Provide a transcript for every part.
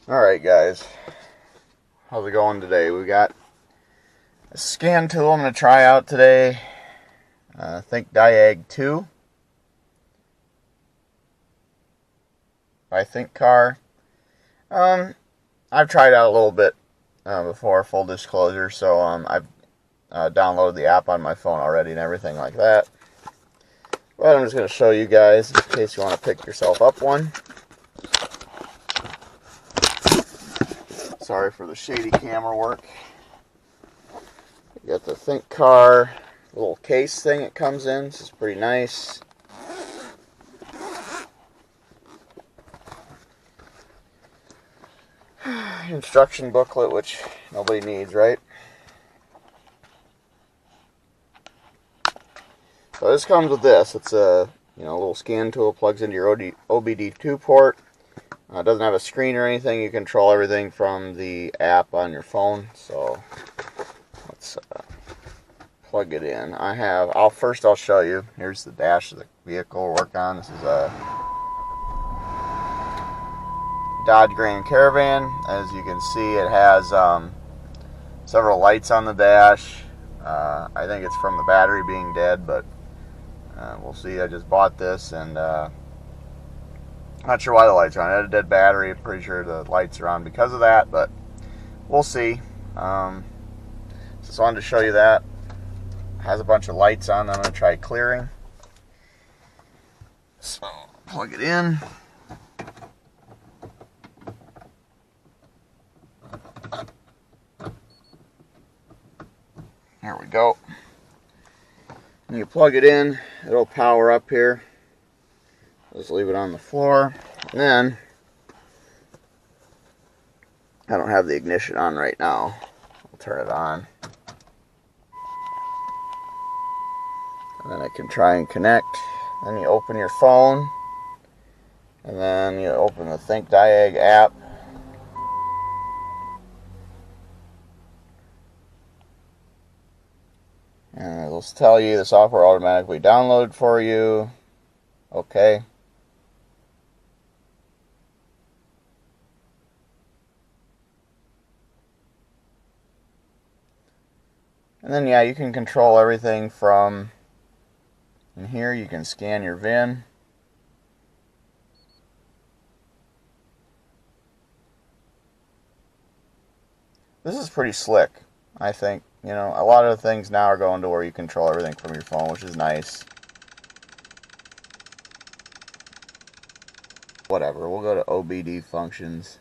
Alright guys, how's it going today? We got a scan tool I'm going to try out today, Thinkdiag2 by thinkcar. I've tried out a little bit before, full disclosure, so I've downloaded the app on my phone already and everything like that. But I'm just going to show you guys in case you want to pick yourself up one. Sorry for the shady camera work. You got the thinkcar little case thing it comes in. This is pretty nice. Instruction booklet, which nobody needs, right? So this comes with this. It's a little scan tool, plugs into your OBD2 port. It doesn't have a screen or anything. You control everything from the app on your phone. So let's plug it in. I'll show you. Here's the dash of the vehicle we're working on. This is a Dodge Grand Caravan. As you can see, it has several lights on the dash. I think it's from the battery being dead, but we'll see. I just bought this, and not sure why the lights are on. It had a dead battery. Pretty sure the lights are on because of that, but we'll see. Just wanted to show you that. It has a bunch of lights on. I'm going to try clearing. So, plug it in. There we go. When you plug it in, it'll power up here. Just leave it on the floor. And then, I don't have the ignition on right now. I'll turn it on. And then I can try and connect. Then you open your phone. And then you open the Thinkdiag app. And it'll tell you the software automatically downloaded for you. Okay. And then, yeah, you can control everything from in here. You can scan your VIN. This is pretty slick, I think. A lot of the things now are going to where you control everything from your phone, which is nice. Whatever, we'll go to OBD functions.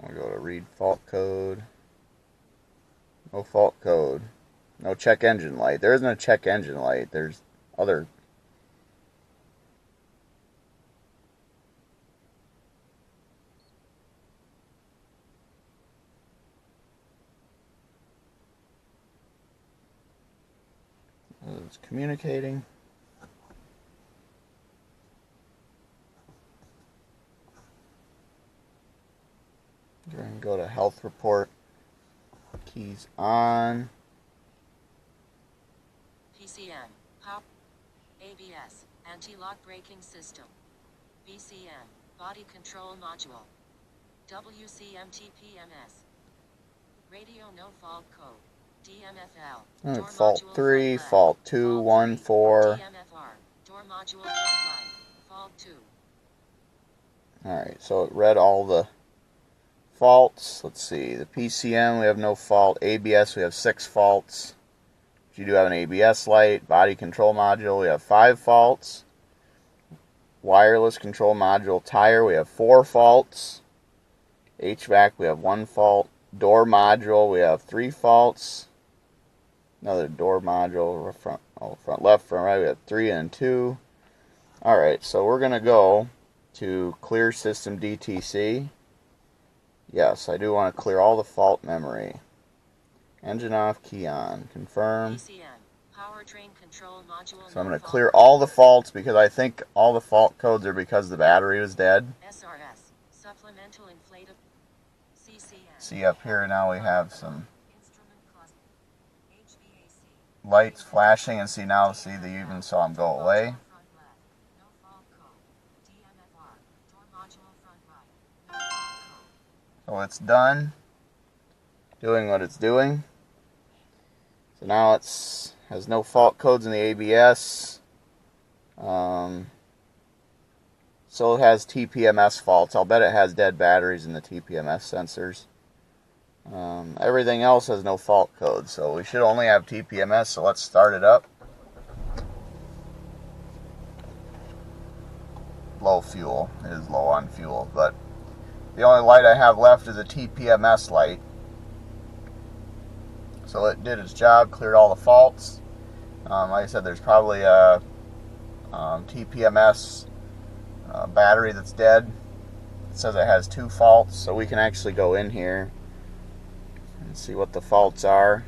We'll go to read fault code. No fault code. No check engine light. There isn't a check engine light. There's other. It's communicating. We're going to go to health report. Keys on. PCM, POP, ABS, anti-lock braking system, BCM, body control module, WCMT-PMS, radio no fault code, DMFL, door Fault module 3, front fault left, 2, fault 1, 3, 4. DMFR, door module front right, fault 2. Alright, so it read all the faults. Let's see. The PCM, we have no fault. ABS, we have 6 faults. You do have an ABS light. Body control module, we have 5 faults. Wireless control module tire, we have 4 faults. HVAC, we have 1 fault. Door module, we have 3 faults. Another door module, front left, front right, we have 3 and 2. Alright, so we're going to go to clear system DTC. Yes, I do want to clear all the fault memory. Engine off, key on. Confirm. PCM, Powertrain control module. So I'm going to clear all the faults because I think all the fault codes are because the battery was dead. SRS. Supplemental inflatable. CCM. See up here now we have some lights flashing, and see now, see they even saw them go away. So it's done doing what it's doing. So now it's has no fault codes in the ABS. So it has TPMS faults. I'll bet it has dead batteries in the TPMS sensors. Everything else has no fault codes, so we should only have TPMS. So let's start it up. Low fuel. It is low on fuel, but the only light I have left is a TPMS light. So it did its job, cleared all the faults. Like I said, there's probably a TPMS battery that's dead. It says it has 2 faults, so we can actually go in here and see what the faults are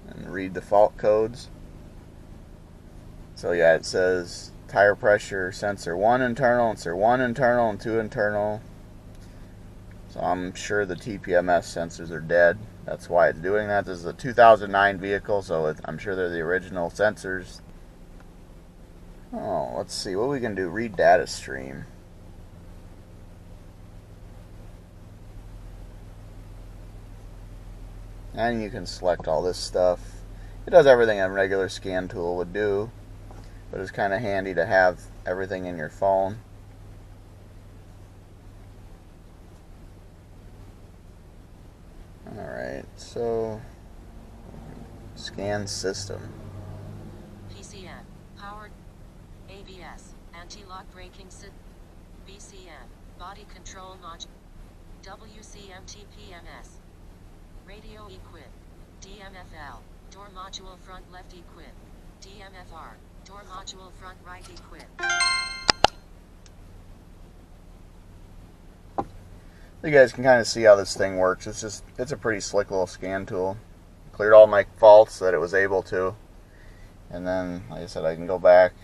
and read the fault codes. So yeah, it says tire pressure sensor 1 internal, sensor 1 internal, and 2 internal. So I'm sure the TPMS sensors are dead. That's why it's doing that. This is a 2009 vehicle, so I'm sure they're the original sensors. Oh, let's see what we can do. Read data stream. And you can select all this stuff. It does everything a regular scan tool would do, but it's kind of handy to have everything in your phone. Alright, so scan system. PCM, powered, ABS, anti-lock braking system, BCM, body control module, WCM TPMS, radio equip, DMFL, door module front left equip, DMFR, door module front right equip. You guys can kind of see how this thing works. It's a pretty slick little scan tool. Cleared all my faults that it was able to. And then, like I said, I can go back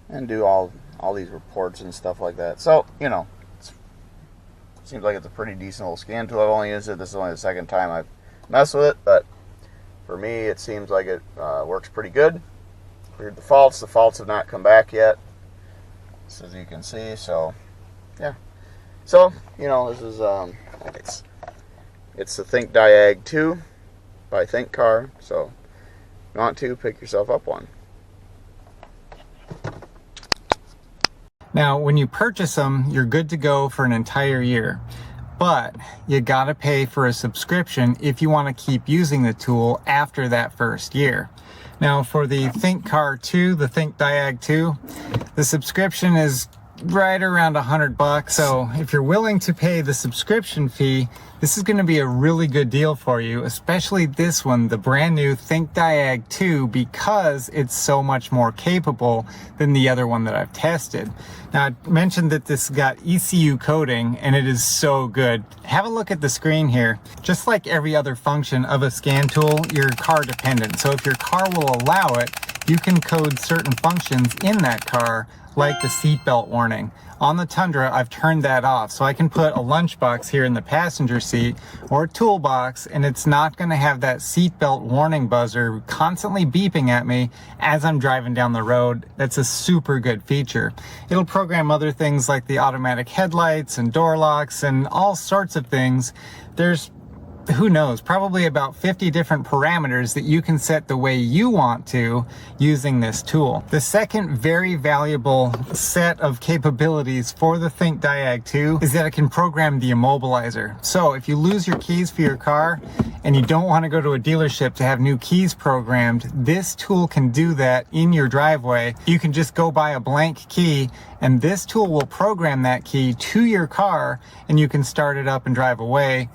and do all these reports and stuff like that. So, you know, it seems like it's a pretty decent little scan tool. I've only used it. This is only the second time I've messed with it, but for me, it seems like it works pretty good. Cleared the faults. The faults have not come back yet, as you can see. So, yeah. So, you know, this is it's the Thinkdiag2 by thinkcar. So, if you want to, pick yourself up one. Now, when you purchase them, you're good to go for an entire year. But you gotta pay for a subscription if you want to keep using the tool after that first year. Now, for the thinkcar 2, the Thinkdiag2, the subscription is right around $100. So if you're willing to pay the subscription fee, this is going to be a really good deal for you, especially this one, the brand new Thinkdiag2, because it's so much more capable than the other one that I've tested. Now, I mentioned that this got ECU coding, and it is so good. Have a look at the screen here. Just like every other function of a scan tool, you're car dependent. So if your car will allow it, you can code certain functions in that car, like the seatbelt warning. On the Tundra, I've turned that off, so I can put a lunchbox here in the passenger seat or a toolbox, and it's not going to have that seatbelt warning buzzer constantly beeping at me as I'm driving down the road. That's a super good feature. It'll program other things like the automatic headlights and door locks and all sorts of things. There's, who knows, probably about 50 different parameters that you can set the way you want to using this tool. The second very valuable set of capabilities for the Thinkdiag2 is that it can program the immobilizer. So if you lose your keys for your car and you don't want to go to a dealership to have new keys programmed, this tool can do that in your driveway. You can just go buy a blank key, and this tool will program that key to your car, and you can start it up and drive away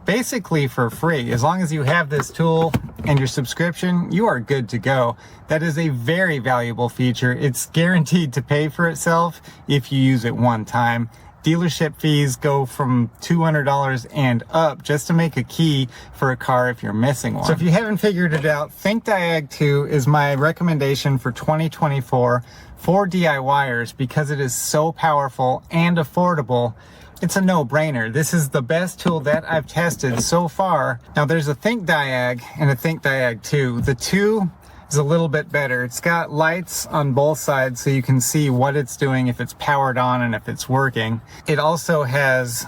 basically for free. As long as you have this tool and your subscription, you are good to go. That is a very valuable feature. It's guaranteed to pay for itself if you use it one time. Dealership fees go from $200 and up just to make a key for a car if you're missing one. So if you haven't figured it out, thinkdiag2 is my recommendation for 2024 for DIYers because it is so powerful and affordable. It's a no-brainer. This is the best tool that I've tested so far. Now there's a ThinkDiag and a ThinkDiag2. The 2 is a little bit better. It's got lights on both sides so you can see what it's doing, if it's powered on and if it's working. It also has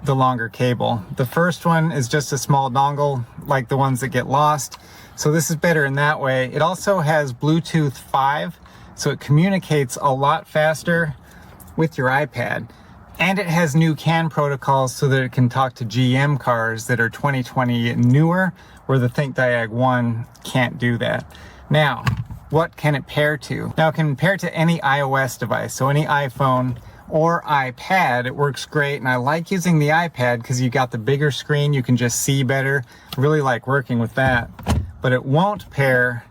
the longer cable. The first one is just a small dongle like the ones that get lost. So this is better in that way. It also has Bluetooth 5, so it communicates a lot faster with your iPad. And it has new CAN protocols so that it can talk to GM cars that are 2020 newer, where the ThinkDiag 1 can't do that. Now, what can it pair to? Now, it can pair to any iOS device, so any iPhone or iPad. It works great, and I like using the iPad because you got the bigger screen, you can just see better. I really like working with that. But it won't pair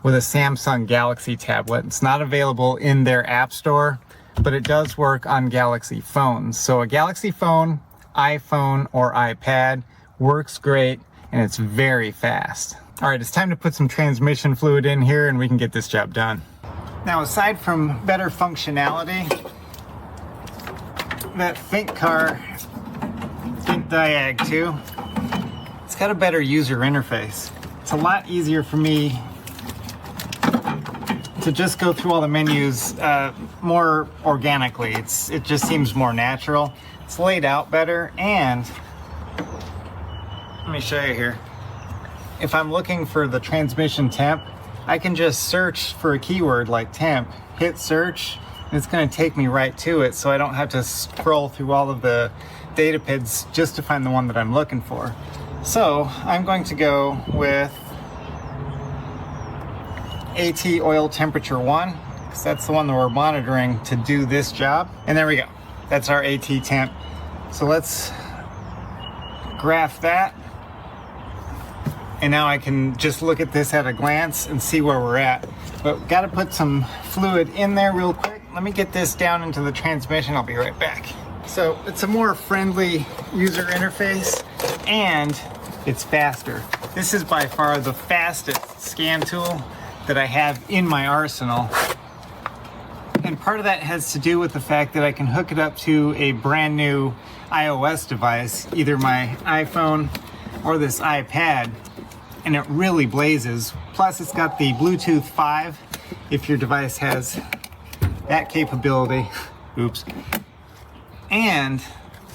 with a Samsung Galaxy tablet. It's not available in their app store, but it does work on Galaxy phones. So a Galaxy phone, iPhone, or iPad works great, and it's very fast. All right, it's time to put some transmission fluid in here and we can get this job done. Now, aside from better functionality, that thinkcar Thinkdiag2, it's got a better user interface. It's a lot easier for me to just go through all the menus more organically. It just seems more natural. It's laid out better, and let me show you here. If I'm looking for the transmission temp, I can just search for a keyword like temp, hit search, and it's going to take me right to it, so I don't have to scroll through all of the data PIDs just to find the one that I'm looking for. So I'm going to go with AT oil temperature 1, because that's the one that we're monitoring to do this job. And there we go. That's our AT temp. So let's graph that. And now I can just look at this at a glance and see where we're at. But got to put some fluid in there real quick. Let me get this down into the transmission. I'll be right back. So it's a more friendly user interface and it's faster. This is by far the fastest scan tool that I have in my arsenal. And part of that has to do with the fact that I can hook it up to a brand new iOS device, either my iPhone or this iPad, and it really blazes. Plus it's got the Bluetooth 5 if your device has that capability. Oops. And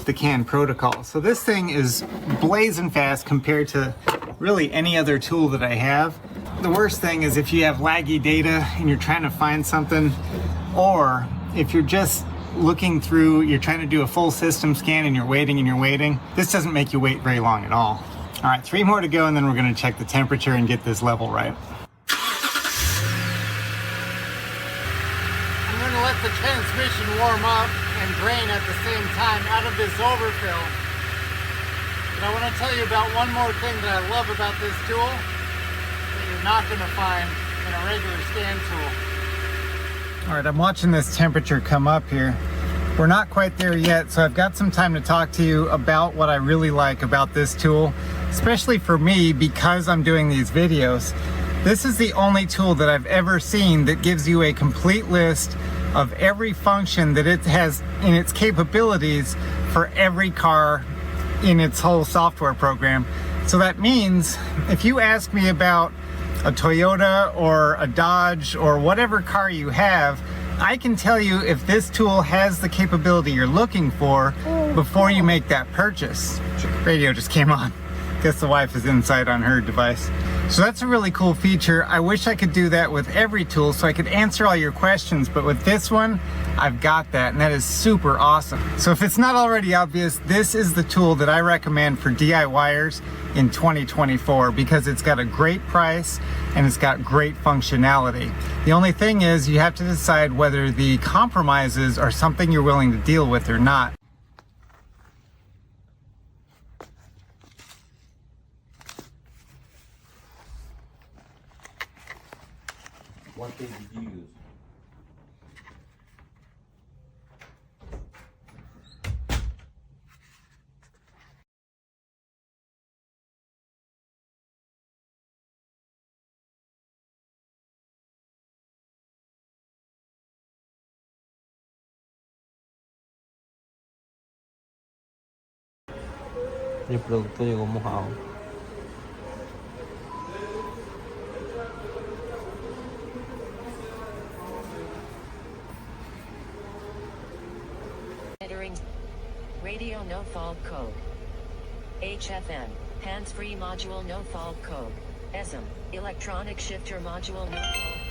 the CAN protocol. So this thing is blazing fast compared to really any other tool that I have. The worst thing is if you have laggy data and you're trying to find something, or if you're just looking through, you're trying to do a full system scan and you're waiting, this doesn't make you wait very long at all. All right, 3 more to go, and then we're going to check the temperature and get this level right. I'm going to let the transmission warm up and drain at the same time out of this overfill. But I want to tell you about one more thing that I love about this tool that you're not going to find in a regular scan tool. All right, I'm watching this temperature come up here. We're not quite there yet, so I've got some time to talk to you about what I really like about this tool, especially for me because I'm doing these videos. This is the only tool that I've ever seen that gives you a complete list of every function that it has in its capabilities for every car in its whole software program. So that means if you ask me about a Toyota or a Dodge or whatever car you have, I can tell you if this tool has the capability you're looking for before you make that purchase. Radio just came on. Guess the wife is inside on her device. So that's a really cool feature. I wish I could do that with every tool so I could answer all your questions, but with this one, I've got that, and that is super awesome. So if it's not already obvious, this is the tool that I recommend for DIYers in 2024 because it's got a great price and it's got great functionality. The only thing is you have to decide whether the compromises are something you're willing to deal with or not. What tape did you use? El producto llegó mojado. Monitoring. Radio no fault code. HFN. Hands-free module no fault code. ESM. Electronic shifter module no fault